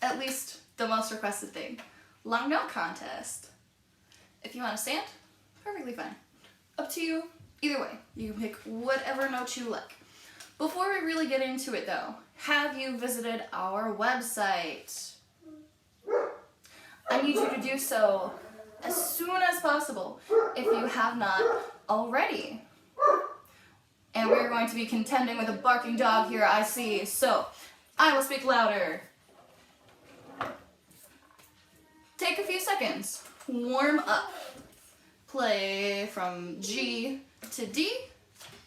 at least the most requested thing. Long note contest. If you want to stand, perfectly fine. Up to you. Either way, you can pick whatever note you like. Before we really get into it though, have you visited our website? I need you to do so as soon as possible if you have not already. And we're going to be contending with a barking dog here, I see. So, I will speak louder. Take a few seconds. Warm up. Play from G to D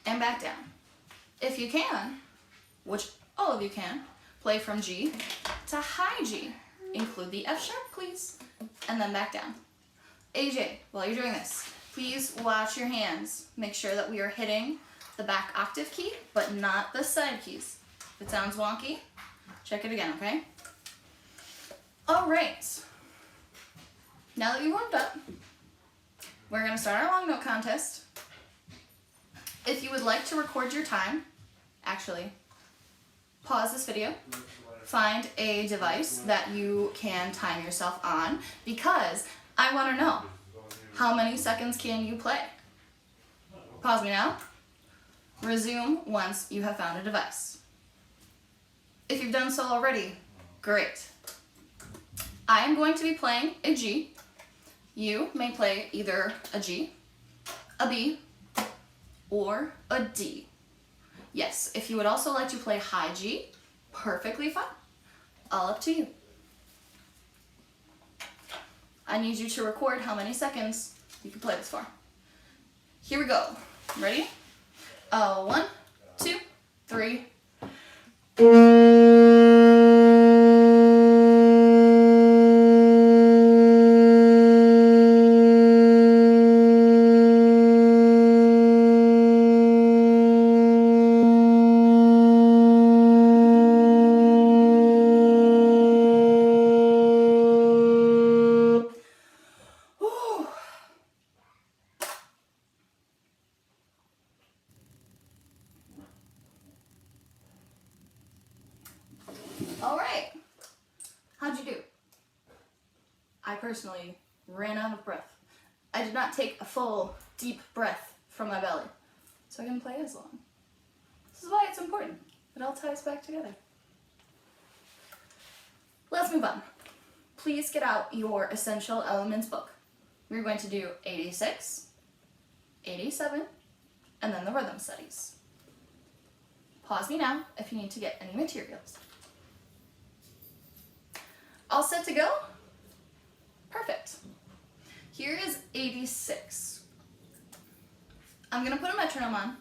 and back down. If you can, which all of you can, play from G to high G. Include the F sharp, please. And then back down. AJ, while you're doing this, please watch your hands. Make sure that we are hitting the back octave key, but not the side keys. If it sounds wonky, check it again, okay? All right. Now that you warmed up, we're gonna start our long note contest. If you would like to record your time, actually, pause this video, find a device that you can time yourself on, because I wanna know, how many seconds can you play? Pause me now. Resume once you have found a device. If you've done so already, great. I am going to be playing a G. You may play either a G, a B, or a D. Yes, if you would also like to play high G, perfectly fine. All up to you. I need you to record how many seconds you can play this for. Here we go. Ready? 1, 2, 3. All right. How'd you do? I personally ran out of breath. I did not take a full, deep breath from my belly, so I can play as long. This is why it's important. It all ties back together. Let's move on. Please get out your Essential Elements book. We're going to do 86, 87, and then the rhythm studies. Pause me now if you need to get any materials. All set to go? Perfect. Here is 86. I'm going to put a metronome on.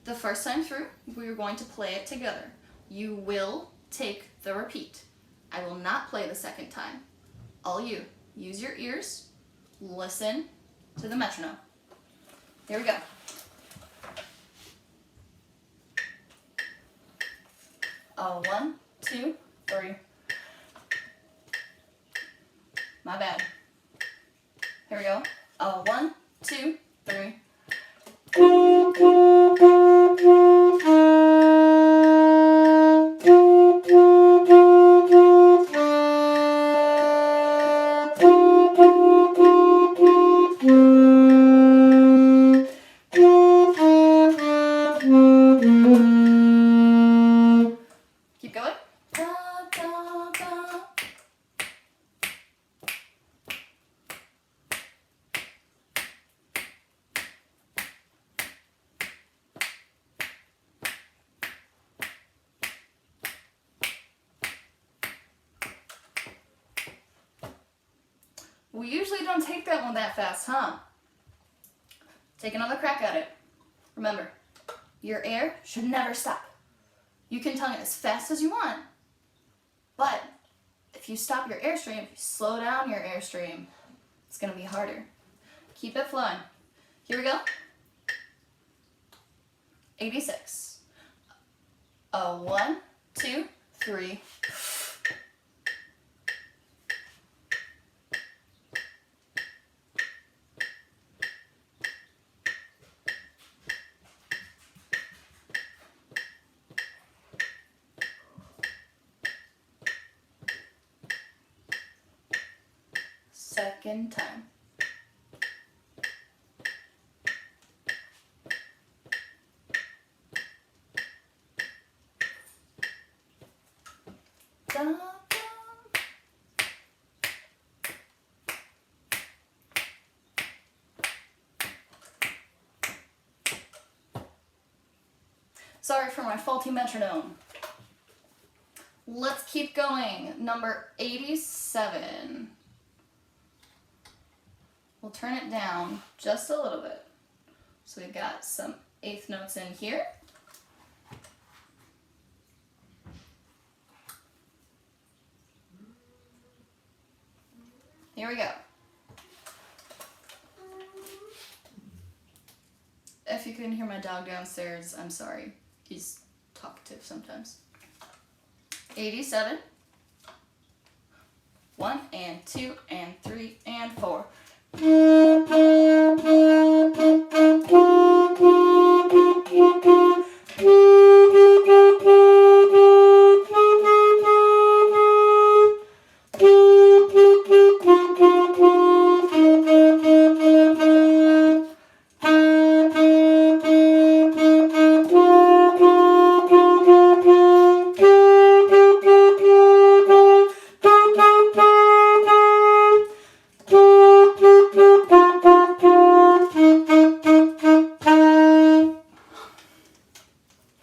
The first time through, we're going to play it together. You will take the repeat. I will not play the second time. All you, use your ears, listen to the metronome. Here we go. Oh, 1, 2, 3. My bad. Here we go. 1, 2, 3. Keep going. We usually don't take that one that fast, huh? Take another crack at it. Remember, your air should never stop. You can tongue it as fast as you want, but if you stop your airstream, if you slow down your airstream, it's going to be harder. Keep it flowing. Here we go. 86. 1, 2, 3. second time. Da, da. Sorry for my faulty metronome. Let's keep going. Number 87. We'll turn it down just a little bit. So we've got some eighth notes in here. Here we go. If you can hear my dog downstairs, I'm sorry. He's talkative sometimes. 87. 1 and 2 and 3 and 4.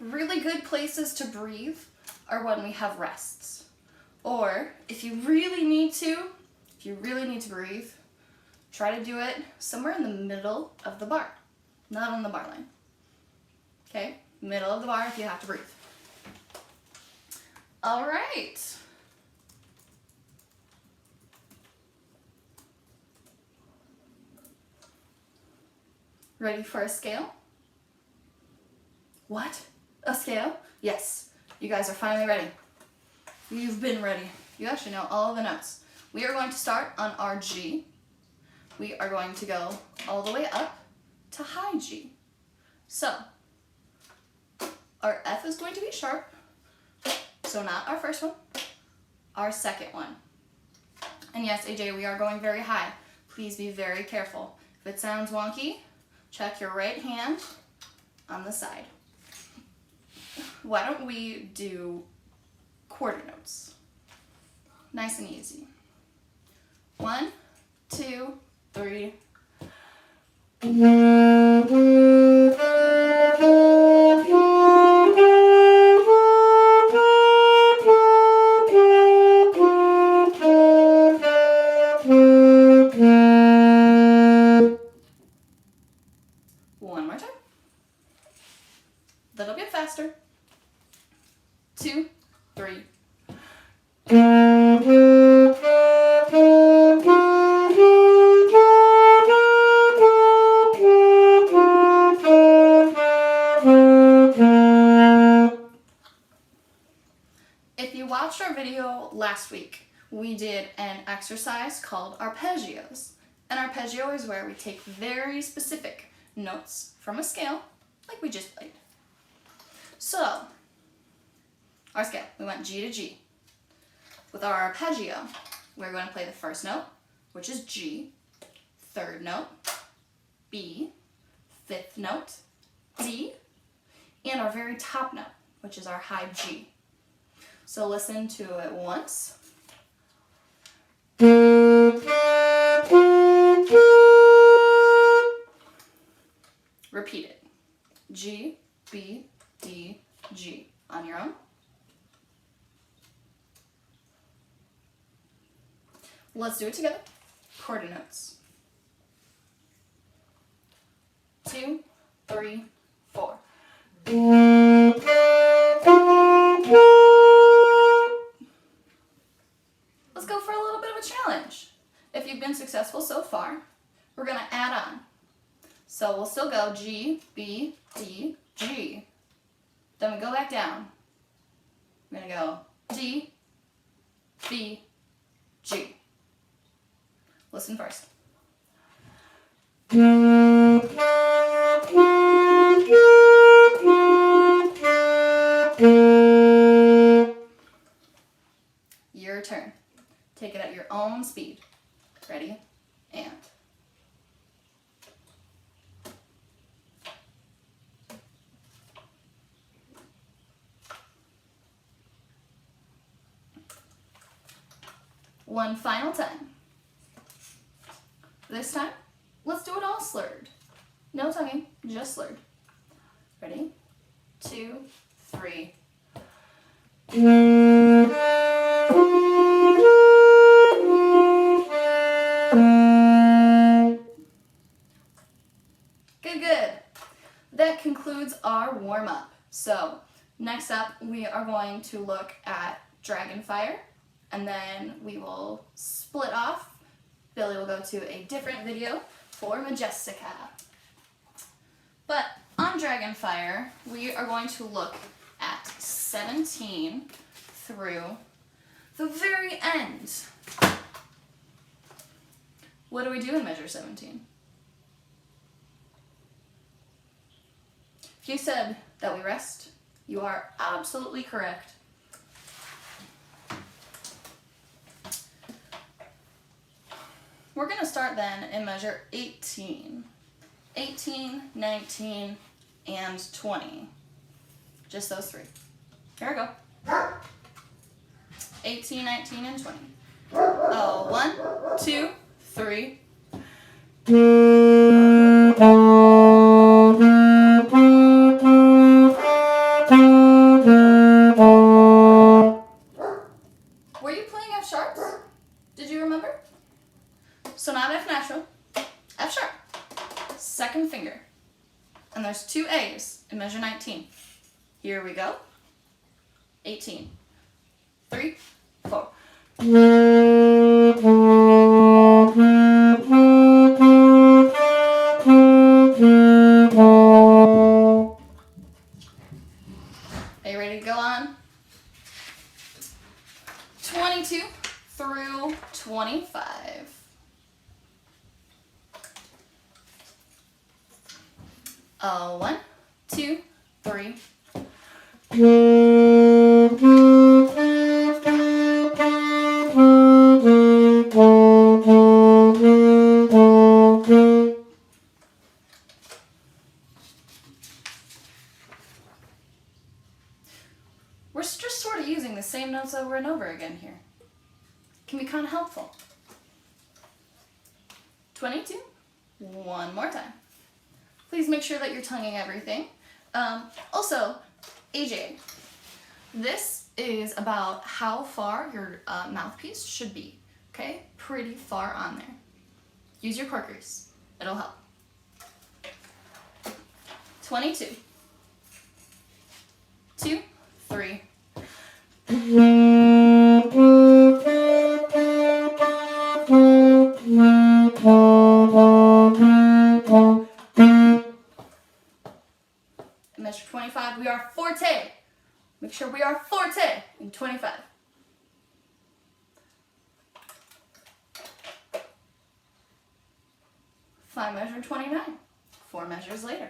Really good places to breathe are when we have rests. Or if you really need to breathe, try to do it somewhere in the middle of the bar, not on the bar line. Okay, middle of the bar if you have to breathe. All right. Ready for a scale? What? A scale? Yes, you guys are finally ready. You've been ready. You actually know all of the notes. We are going to start on our G. We are going to go all the way up to high G. So, our F is going to be sharp, so not our first one, our second one. And yes, AJ, we are going very high. Please be very careful. If it sounds wonky, check your right hand on the side. Why don't we do quarter notes? Nice and easy. 1, 2, 3. One more time. Little bit faster. 2, 3. If you watched our video last week, we did an exercise called arpeggios. An arpeggio is where we take very specific notes from a scale, like we just played. So, our scale, we went G to G. With our arpeggio, we're going to play the first note, which is G, third note, B, fifth note, D, and our very top note, which is our high G. So listen to it once. Repeat it. G, B, D, G. On your own. Let's do it together. Quarter notes. 2, 3, 4. Let's go for a little bit of a challenge. If you've been successful so far, we're going to add on. So we'll still go G, B, D, G. Then we go back down. We're going to go D, B, G. Listen first. Your turn. Take it at your own speed. Ready? and. One final time. This time, let's do it all slurred. No tonguing, just slurred. Ready? 2, 3. Good. That concludes our warm-up. So, next up, we are going to look at Dragonfire, and then we will split off. Billy will go to a different video for Majestica. But on Dragonfire, we are going to look at 17 through the very end. What do we do in measure 17? If you said that we rest, you are absolutely correct. We're going to start then in measure 18. 18, 19, and 20. Just those three. Here we go. 18, 19, and 20. 1, 2, 3. Were you playing F sharps? Did you remember? So not F natural, F sharp. Second finger. And there's 2 A's in measure 19. Here we go. 18. 3, 4. Are you ready to go on? 22 through 25. One, 2, 3. We're just sort of using the same notes over and over again here. Can be kind of helpful. 22. One more time. Please make sure that you're tonguing everything. Also, AJ, this is about how far your mouthpiece should be, okay? Pretty far on there. Use your cork grease. It'll help. 22. 2, 3. Measure 25, we are forte. Make sure we are forte in 25. Find measure 29, 4 measures later.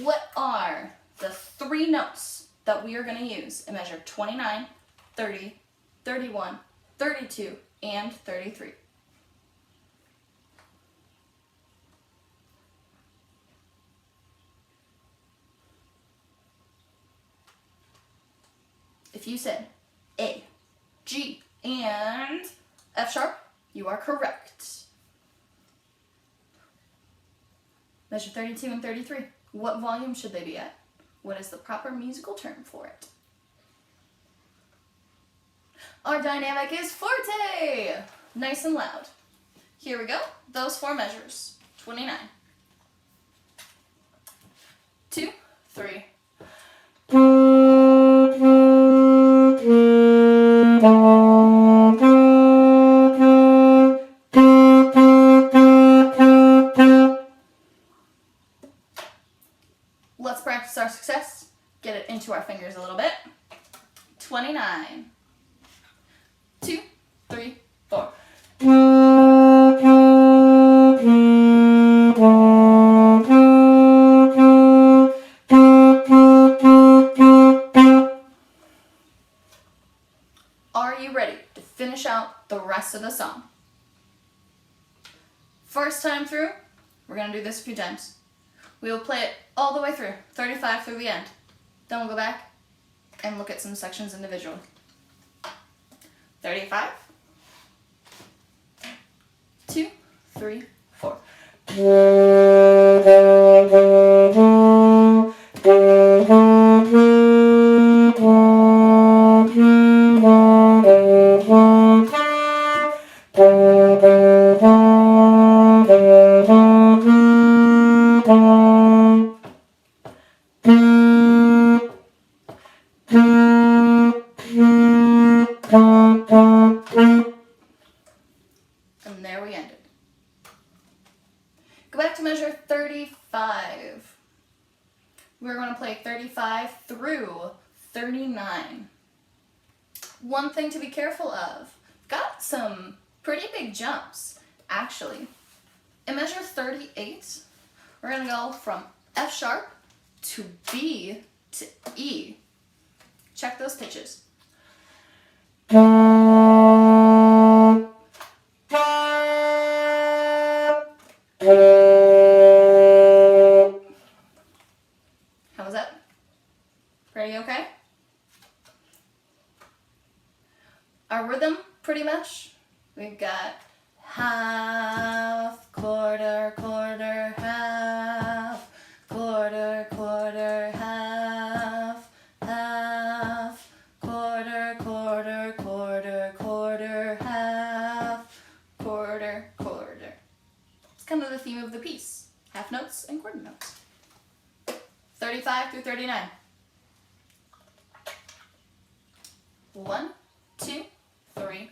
What are the 3 notes that we are going to use in measure 29, 30, 31, 32, and 33? If you said A, G, and F sharp, you are correct. Measure 32 and 33. What volume should they be at? What is the proper musical term for it? Our dynamic is forte! Nice and loud. Here we go. Those 4 measures. 29. 2, 3. Let's practice our success. Get it into our fingers a little bit. 29. 2, 3, 4. Are you ready to finish out the rest of the song. First time through, we're going to do this a few times. We will play it all the way through, 35 through the end. Then we'll go back and look at some sections individually. 35, 2, 3, 4. And there we ended. Go back to measure 35. We're going to play 35 through 39. One thing to be careful of, got some pretty big jumps, actually. In measure 38, we're going to go from F sharp to B to E. Check those pitches. How was that? Pretty okay? Our rhythm, pretty much, we've got half, quarter, quarter, half, quarter, quarter, half, half, quarter, quarter, quarter, quarter, half, quarter, quarter. It's kind of the theme of the piece. Half notes and quarter notes. 35 through 39. 1, 2, 3.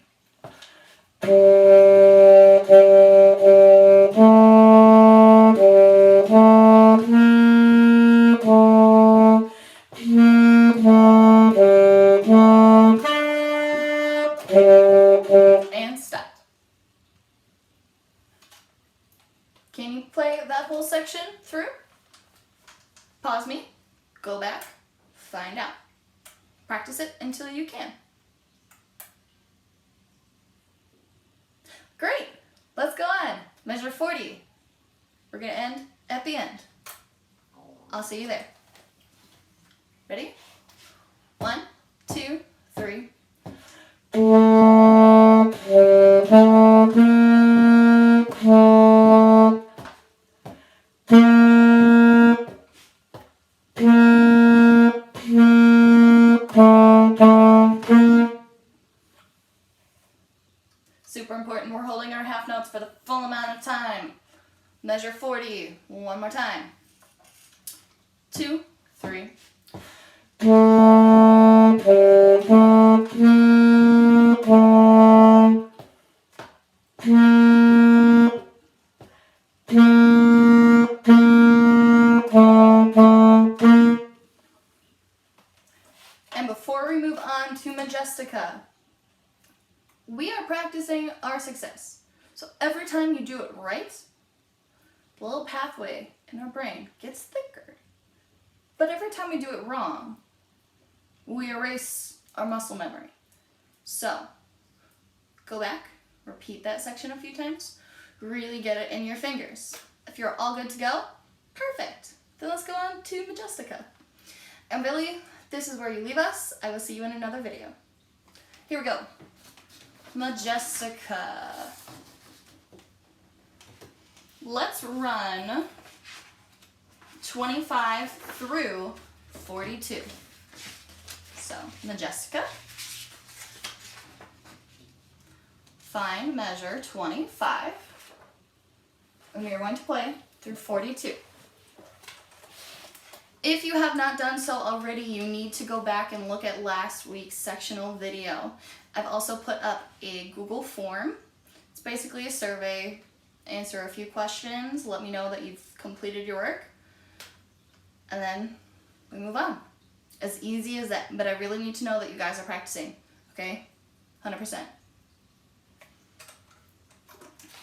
And stop. Can you play that whole section through? Pause me, go back, find out. Practice it until you can. Great, let's go on. Measure 40. We're gonna end at the end. I'll see you there. Ready? 1, 2, 3. Super important, we're holding our half notes for the full amount of time. Measure 40, one more time. 2, 3. And before we move on to Majestica, we are practicing our success. So every time you do it right, the little pathway in our brain gets thicker. But every time we do it wrong, we erase our muscle memory. So go back, repeat that section a few times, really get it in your fingers. If you're all good to go, perfect. Then let's go on to Majestica. And really, this is where you leave us. I will see you in another video. Here we go. Majestica. Let's run 25 through 42. So, Majestica. Find measure 25. And we are going to play through 42. If you have not done so already, you need to go back and look at last week's sectional video. I've also put up a Google form. It's basically a survey. Answer a few questions, let me know that you've completed your work, and then we move on. As easy as that, but I really need to know that you guys are practicing, okay? 100%.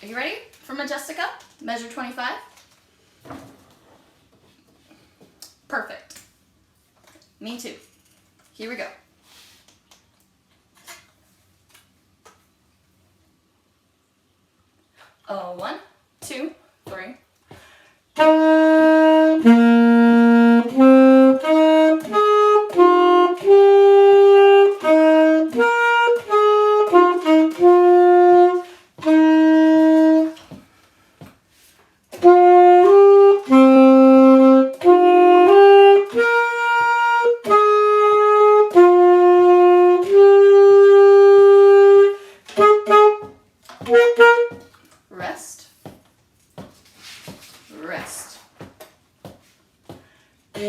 Are you ready for Majestica? Measure 25. Perfect. Me too. Here we go. Oh, 1, 2, 3. Rest. Rest. Can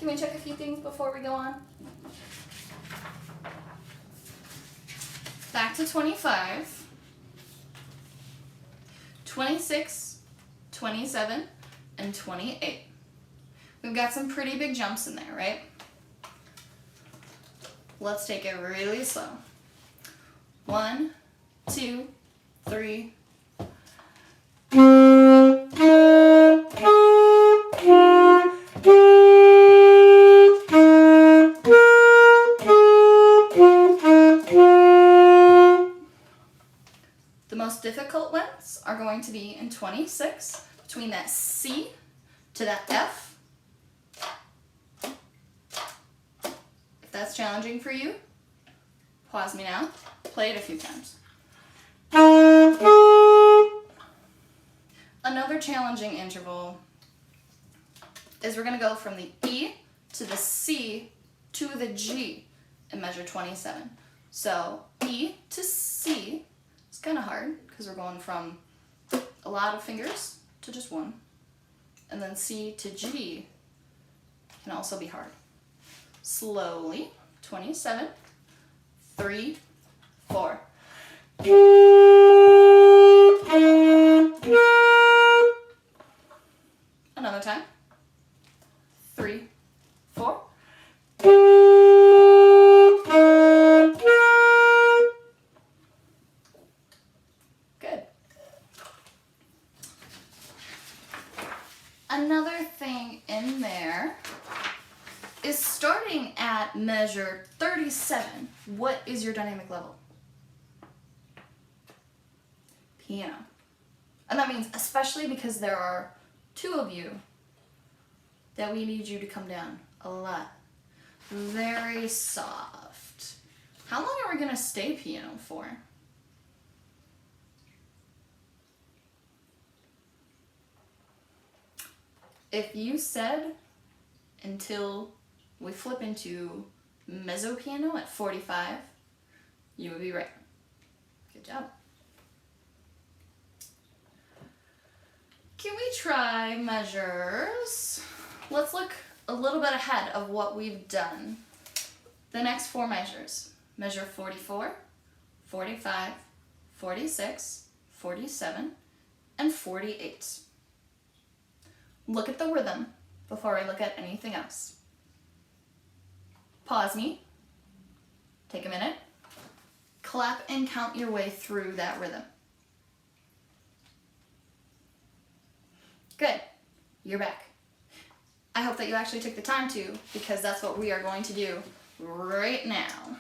we check a few things before we go on? Back to 25, 26, 27, and 28. We've got some pretty big jumps in there, right? Let's take it really slow. 1, 2, 3. The most difficult ones are going to be in 26, between that C to that F. If that's challenging for you, pause me now, play it a few times. Another challenging interval is we're going to go from the E to the C to the G and measure 27. So E to C is kind of hard because we're going from a lot of fingers to just one. And then C to G can also be hard. Slowly, 27, 3, 4. Another time. 3, 4. Good. Another thing in there is starting at measure 37. What is your dynamic level? Piano. And that means especially because there are 2 of you that we need you to come down a lot. Very soft. How long are we going to stay piano for? If you said until we flip into mezzo piano at 45, you would be right. Good job. Can we try measures? Let's look a little bit ahead of what we've done. The next 4 measures. Measure 44, 45, 46, 47, and 48. Look at the rhythm before I look at anything else. Pause me. Take a minute. Clap and count your way through that rhythm. Good. You're back. I hope that you actually took the time to, because that's what we are going to do right now.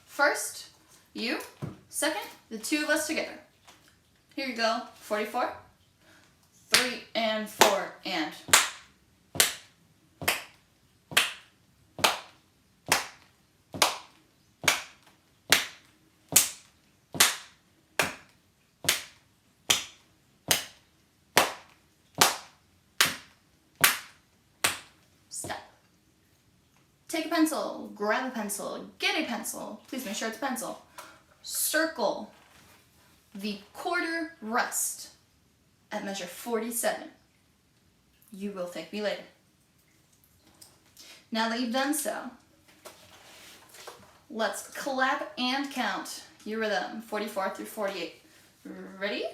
First, you. Second, the 2 of us together. Here you go. 44, 3, and 4, and. Step. Take a pencil, grab a pencil, get a pencil. Please make sure it's a pencil. Circle the quarter rest at measure 47. You will thank me later. Now that you've done so, let's clap and count your rhythm, 44 through 48. Ready?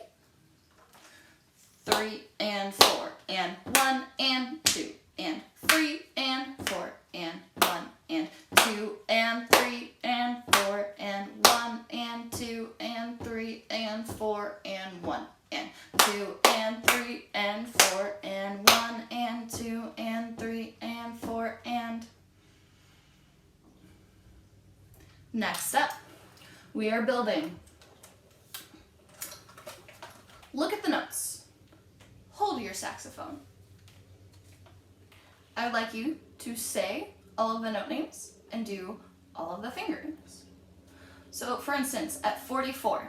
3 and 4, and 1 and 2, and 3 and 4, and 1 and 2 and 3 and 4 and 1 and 2 and 3 and 4 and 1 and 2 and 3 and 4 and 1 and 2 and 3 and 4 and. Next up, we are building. Look at the notes. Hold your saxophone. I would like you to say all of the note names and do all of the fingerings. So for instance, at 44,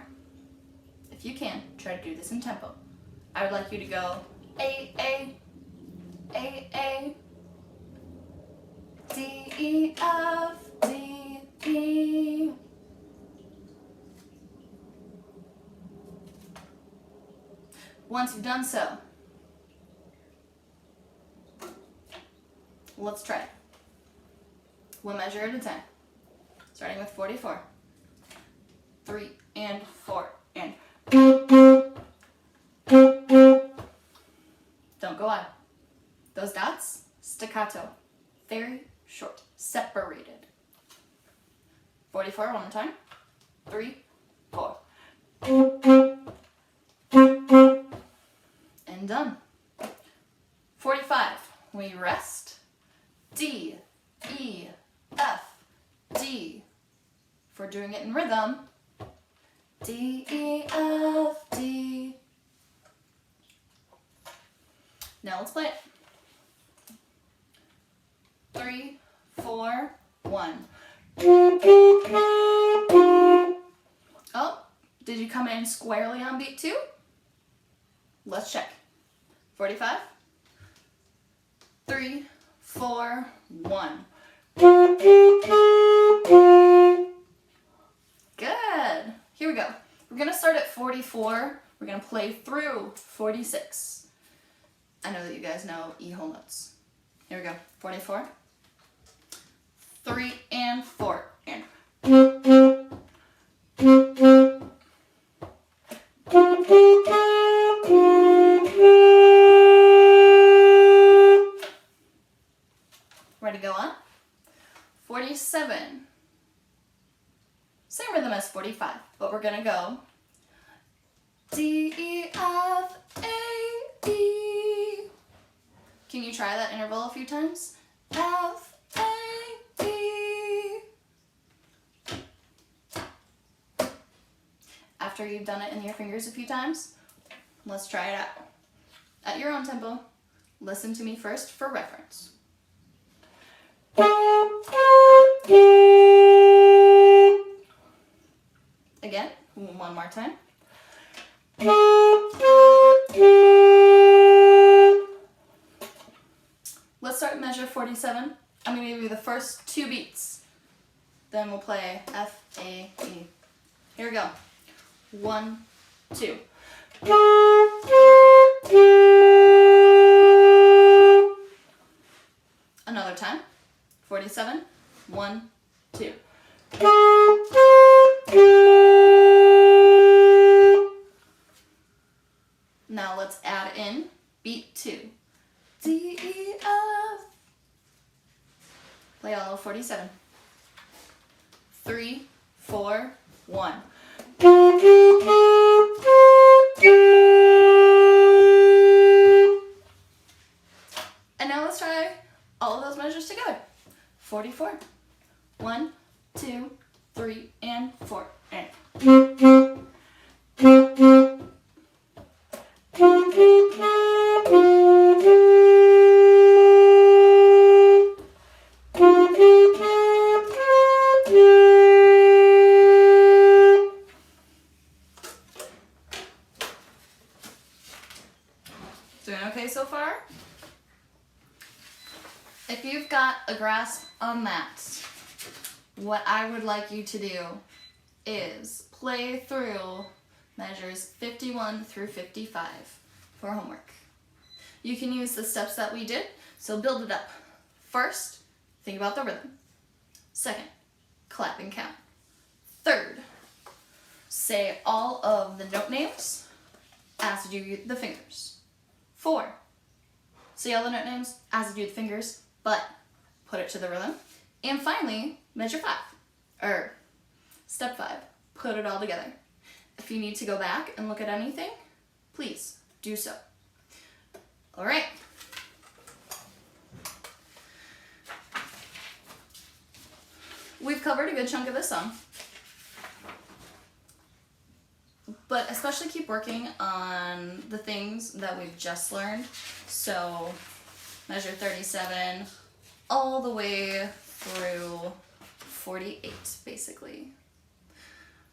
if you can, try to do this in tempo. I would like you to go A, A, A, A, D, E, F, D, E. Once you've done so, let's try it. One measure at a time. Starting with 44. 3 and 4 and. Don't go out. Those dots, staccato. Very short. Separated. 44, one more time. 3, 4. And done. 45. We rest. D, E, F, D. If we're doing it in rhythm, D, E, F, D. Now let's play it. 3, 4, 1. Oh, did you come in squarely on beat 2? Let's check. 45. 3, 4, 1. Good. Here we go. We're going to start at 44. We're going to play through 46. I know that you guys know E whole notes. Here we go. 44. 3 and 4 and. Ready to go on? 47. Same rhythm as 45, but we're gonna go D, E, F, A, E. Can you try that interval a few times? F, A, E. After you've done it in your fingers a few times, let's try it out. At your own tempo, listen to me first for reference. Again, one more time. Let's start measure 47. I'm going to give you the first 2 beats. Then we'll play F, A, E. Here we go. 1, 2. Another time. 47. 1, 2. Now let's add in beat 2. D, E, F. Play all of 47. 3, 4, 1. And now let's try all of those measures together. 44. 1, 2, 3, and 4. And. Doing okay so far? If you've got a grasp on that, what I would like you to do is play through measures 51 through 55 for homework. You can use the steps that we did, so build it up. First, think about the rhythm. Second, clap and count. Third, say all of the note names as you do the fingers. 4, say all the note names as you do the fingers, but put it to the rhythm. And finally, measure 5, or step 5, put it all together. If you need to go back and look at anything, please do so. All right. We've covered a good chunk of this song, but especially keep working on the things that we've just learned. So measure 37 all the way through 48, basically.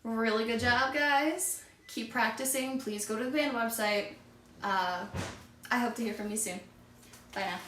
Really good job, guys. Keep practicing. Please go to the band website. I hope to hear from you soon. Bye now.